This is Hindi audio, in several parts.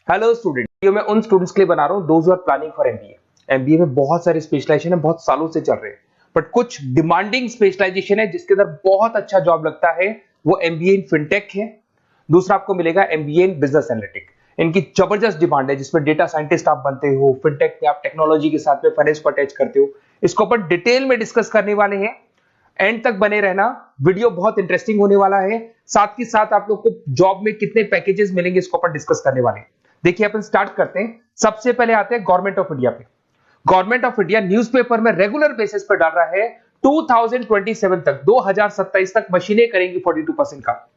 हेलो स्टूडेंट, ये मैं उन स्टूडेंट्स के लिए बना रहा हूँ those who are planning for MBA. MBA में बहुत सारे स्पेशलाइजेशन है, बहुत सालों से चल रहे हैं, बट कुछ डिमांडिंग स्पेशलाइजेशन है जिसके अंदर बहुत अच्छा जॉब लगता है। वो एमबीए इन फिनटेक है। दूसरा आपको मिलेगा एमबीए इन बिजनेस एनालिटिक। इनकी जबरदस्त डिमांड है, जिसमें डेटा साइंटिस्ट आप बनते हो, फिनटेक में आप टेक्नोलॉजी के साथ में फाइनेंस को अटैच करते हो। इसको अपन डिटेल में डिस्कस करने वाले हैं। एंड तक बने रहना, वीडियो बहुत इंटरेस्टिंग होने वाला है। साथ ही साथ आप लोग को जॉब में कितने पैकेजेस मिलेंगे इसको अपन डिस्कस करने वाले हैं। देखिए अपन स्टार्ट करते हैं। सबसे पहले आते हैं गवर्नमेंट ऑफ इंडिया पे। गवर्नमेंट ऑफ इंडिया न्यूज़पेपर में रेगुलर बेसिस पर डाल रहा है 2027 तक, 2027 तक मशीनें करेंगी 42% का।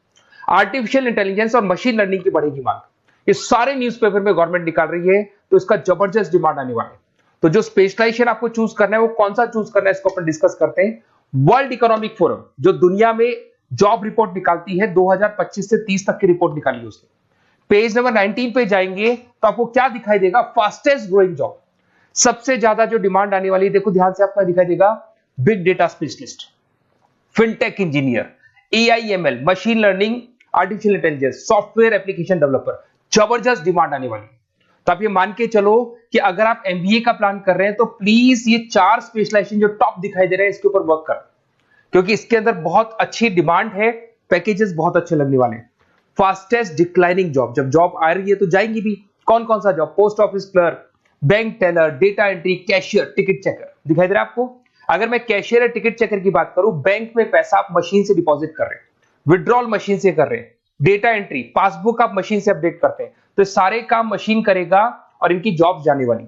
आर्टिफिशियल इंटेलिजेंस और मशीन लर्निंग की बढ़ेगी मांग। ये सारे न्यूज़पेपर में गवर्नमेंट निकाल रही है, तो इसका जबरदस्त डिमांड आने वाला है। तो जो स्पेशलाइजेशन आपको चूज करना है वो कौन सा चूज करना है इसको अपन डिस्कस करते हैं। वर्ल्ड इकोनॉमिक फोरम जो दुनिया में जॉब रिपोर्ट निकालती है, 2025 से 30 तक की रिपोर्ट निकाली है उसने। पेज नंबर 19 पे जाएंगे तो आपको क्या दिखाई देगा? फास्टेस्ट ग्रोइंग जॉब, सबसे ज्यादा जो डिमांड आने वाली है, देखो ध्यान से, आपका दिखाई देगा big data specialist, fintech engineer, AIML, machine learning, artificial intelligence, software application developer. जबरदस्त डिमांड आने वाली है। तो आप ये मान के चलो कि अगर आप एमबीए का प्लान कर रहे हैं तो प्लीज ये 4 स्पेशलाइजेशन जो टॉप दिखाई दे रहे हैं इसके ऊपर वर्क कर, क्योंकि इसके अंदर बहुत अच्छी डिमांड है, पैकेजेस बहुत अच्छे लगने वाले हैं। फास्टेस्ट डिक्लाइनिंग जॉब, जब जॉब आ रही है तो जाएंगी भी। कौन कौन सा job? Post office clerk, bank teller, data entry, cashier, ticket checker. दिखाई दे रहा है आपको? अगर मैं कैशियर या टिकट चेकर की बात करूं, बैंक में पैसा आप मशीन से डिपॉजिट कर रहे हैं, विड्रॉल मशीन से कर रहे हैं, डेटा एंट्री, पासबुक आप मशीन से अपडेट करते हैं, तो सारे काम मशीन करेगा और इनकी जॉब जाने वाली।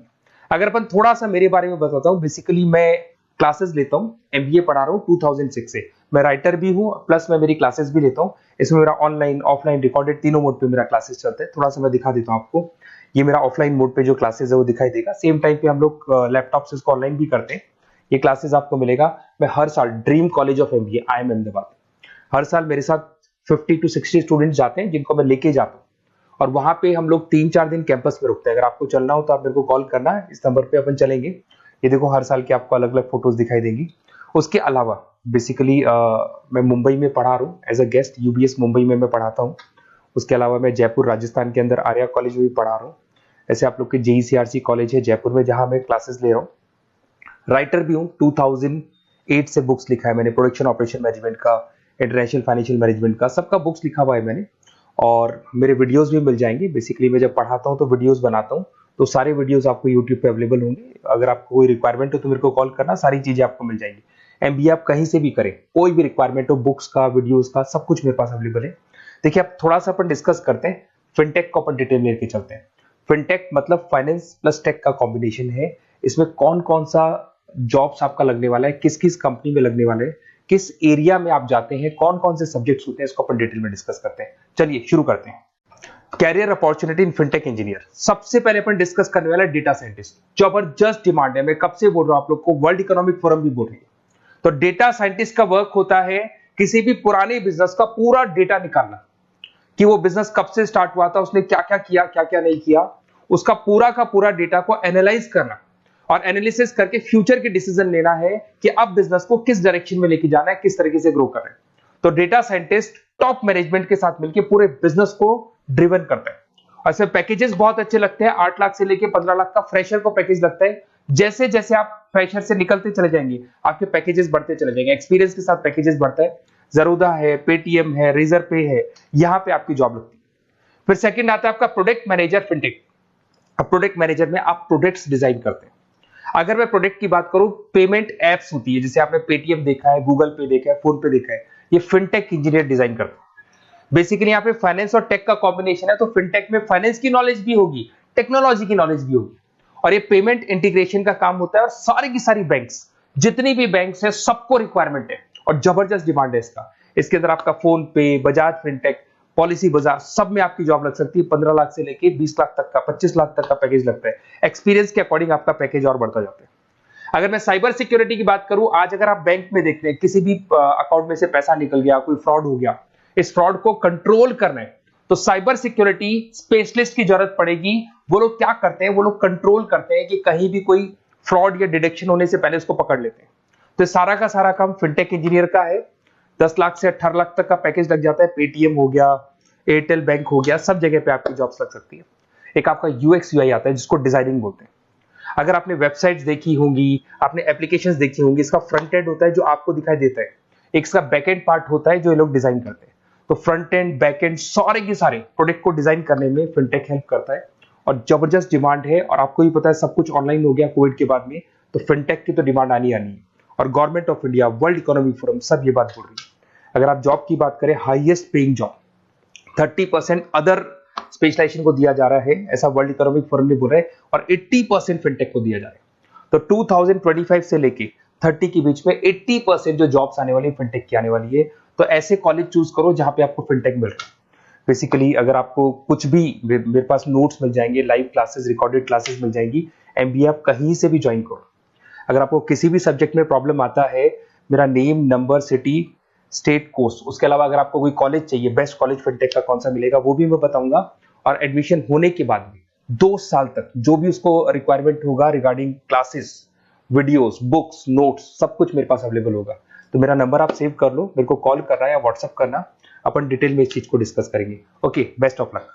अगर अपन थोड़ा सा मेरे बारे में बताता हूं, बेसिकली मैं क्लासेस लेता हूं, एमबीए पढ़ा रहा हूं 2006 से। मैं राइटर भी हूं, प्लस मैं मेरी क्लासेस भी लेता हूं। इसमें मेरा ऑनलाइन, ऑफलाइन, रिकॉर्डेड तीनों मोड पे मेरा क्लासेस चलते हैं। थोड़ा सा मैं दिखा देता हूं आपको। ये मेरा ऑफलाइन मोड पे जो क्लासेस है वो दिखाई देगा। सेम टाइम पे हम लोग लैपटॉप से इसको ऑनलाइन भी करते हैं। ये क्लासेस आपको मिलेगा। मैं हर साल dream college of MBA, I M Ahmedabad, हर साल मेरे साथ 50 to 60 स्टूडेंट्स जाते हैं जिनको मैं लेके जाता हूँ, और वहां पे हम लोग 3-4 दिन कैंपस में रुकते हैं। अगर आपको चलना हो तो आप मेरे को कॉल करना है, इस नंबर पे अपन चलेंगे। ये देखो हर साल की आपको अलग अलग फोटोज दिखाई देंगी। उसके अलावा बेसिकली मैं मुंबई में पढ़ा रहा हूँ as a guest, UBS Mumbai में मैं पढ़ाता हूँ। उसके अलावा मैं जयपुर राजस्थान के अंदर आर्या कॉलेज में भी पढ़ा रहा हूँ। ऐसे आप लोग के जेईसीआरसी कॉलेज है जयपुर में, जहां मैं क्लासेस ले रहा हूँ। राइटर भी हूँ, 2008 से बुक्स लिखा है मैंने, प्रोडक्शन ऑपरेशन मैनेजमेंट का, इंटरनेशनल फाइनेंशियल मैनेजमेंट का, सबका बुक्स लिखा हुआ है मैंने। और मेरे वीडियोस भी मिल जाएंगे। बेसिकली मैं जब पढ़ाता हूँ तो वीडियोस बनाता हूँ, तो सारे वीडियोस आपको यूट्यूब पे अवेलेबल होंगे। अगर आपको कोई रिक्वायरमेंट हो तो मेरे को कॉल करना, सारी चीजें आपको मिल जाएंगी। एमबीए आप कहीं से भी करें, कोई भी रिक्वायरमेंट हो, बुक्स का, वीडियोस का, सब कुछ मेरे पास अवेलेबल है। देखिए अब थोड़ा सा अपन डिस्कस करते हैं। फिनटेक को अपन डिटेल में लेके चलते हैं। फिनटेक मतलब फाइनेंस प्लस टेक का कॉम्बिनेशन है। इसमें कौन कौन सा जॉब्स आपका लगने वाला है, किस किस कंपनी में लगने वाले हैं, किस एरिया में आप जाते हैं, कौन कौन से सब्जेक्ट्स होते हैं, इसको अपन डिटेल में डिस्कस करते हैं। चलिए शुरू करते हैं। Career opportunity in fintech engineer. सबसे पहले अपन डिस्कस करने वाला है डेटा साइंटिस्ट। जबरदस्त डिमांड है, मैं कब से बोल रहा हूं आप लोग को, वर्ल्ड इकोनॉमिक फोरम भी बोल रही है। तो डेटा साइंटिस्ट का वर्क होता है किसी भी पुराने बिजनेस का पूरा डेटा निकालना, कि वो बिजनेस कब से स्टार्ट हुआ था, उसने क्या क्या किया, क्या क्या नहीं किया, उसका पूरा का पूरा डेटा को एनालाइज करना और एनालिसिस करके फ्यूचर के डिसीजन लेना है कि अब बिजनेस को किस डायरेक्शन में लेके जाना है, किस तरीके से ग्रो करना है। तो डेटा साइंटिस्ट टॉप मैनेजमेंट के साथ मिलकर पूरे बिजनेस को ड्रिवन करता है। और इसमें पैकेजेस बहुत अच्छे लगते हैं। 8 लाख से लेके 15 लाख का फ्रेशर को पैकेज लगता है। जैसे जैसे आप फ्रेशर से निकलते चले जाएंगे, आपके पैकेजेस बढ़ते चले जाएंगे। एक्सपीरियंस के साथ पैकेजेस बढ़ता है। जरूदा है, पेटीएम है, रेजर पे है, यहां पे आपकी जॉब लगती है। फिर सेकंड आता है आपका प्रोडक्ट मैनेजर फिनटेक। अब प्रोडक्ट मैनेजर में आप प्रोडक्ट्स डिजाइन करते हैं। अगर मैं प्रोडक्ट की बात करूं, पेमेंट एप्स होती है, जैसे आपने पेटीएम देखा है, गूगल पे देखा है, फोन पे देखा है, ये फिनटेक इंजीनियर डिजाइन करते हैं। बेसिकली यहाँ पे फाइनेंस और टेक का कॉम्बिनेशन है, तो फिनटेक में फाइनेंस की नॉलेज भी होगी, टेक्नोलॉजी की नॉलेज भी होगी, और ये पेमेंट इंटीग्रेशन का काम होता है। और सारी की सारी बैंक्स, जितनी भी बैंक्स है, सबको रिक्वायरमेंट है और जबरदस्त डिमांड है इसका। इसके अंदर आपका फोन पे, बजाज फिनटेक, पॉलिसी बाजार, सब में आपकी जॉब लग सकती है। 15 लाख से लेके 20 लाख तक का, 25 लाख तक का पैकेज लगता है। एक्सपीरियंस के अकॉर्डिंग आपका पैकेज और बढ़ता जाता है। अगर मैं साइबर सिक्योरिटी की बात करूं, आज अगर आप बैंक में देखते हैं किसी भी अकाउंट में से पैसा निकल गया, कोई फ्रॉड हो गया, इस फ्रॉड को कंट्रोल करना है तो साइबर सिक्योरिटी स्पेशलिस्ट की जरूरत पड़ेगी। वो लोग क्या करते हैं, वो लोग कंट्रोल करते हैं कि कहीं भी कोई फ्रॉड या डिटेक्शन होने से पहले उसको पकड़ लेते हैं। तो सारा का सारा काम फिनटेक इंजीनियर का है। 10 लाख से 18 लाख तक का पैकेज लग जाता है। पेटीएम हो गया, एयरटेल बैंक हो गया, सब जगह पे आपकी जॉब्स लग सकती है। एक आपका यूएक्स यूआई आता है जिसको डिजाइनिंग बोलते हैं। अगर आपने वेबसाइट्स देखी होंगी, आपने एप्लीकेशंस देखी होंगी, इसका फ्रंट एंड होता है जो आपको दिखाई देता है, एक इसका बैक एंड पार्ट होता है जो ये लोग डिजाइन करते हैं। तो फ्रंट एंड बैक एंड सारे के सारे प्रोडक्ट को डिजाइन करने में फिनटेक हेल्प करता है और जबरदस्त डिमांड है। और आपको ही पता है सब कुछ ऑनलाइन हो गया कोविड के बाद में, तो फिनटेक की तो डिमांड आनी है। और government of India, world economic forum सब ये बात बोल रही है। अगर आप जॉब की बात करें, highest paying job 30% other specialisation को दिया जा रहा है, ऐसा वर्ल्ड इकोनॉमिक फोरम ने बोला है, और 80% फिनटेक को दिया जा रहा है। तो 2025 से लेके 30 के बीच में 80% जो जॉब्स आने वाली है फिनटेक की आने वाली है। तो ऐसे कॉलेज चूज करो जहां पे आपको फिनटेक मिल रहा है। बेसिकली अगर आपको कुछ भी, मेरे पास नोट्स मिल जाएंगे, लाइव क्लासेस, रिकॉर्डेड क्लासेस मिल जाएंगी, एमबीए आप कहीं से भी ज्वाइन करो। अगर आपको किसी भी सब्जेक्ट में प्रॉब्लम आता है, मेरा name, number, city, state, course, उसके अलावा अगर आपको कोई कॉलेज चाहिए, बेस्ट कॉलेज फिनटेक का कौन सा मिलेगा वो भी मैं बताऊंगा। और एडमिशन होने के बाद भी 2 साल तक जो भी उसको रिक्वायरमेंट होगा regarding classes, videos, books, notes, सब कुछ मेरे पास अवेलेबल होगा। तो मेरा नंबर आप सेव कर लो, मेरे को कॉल करना या व्हाट्सएप करना, अपन डिटेल में इस चीज को डिस्कस करेंगे। Okay, best of luck.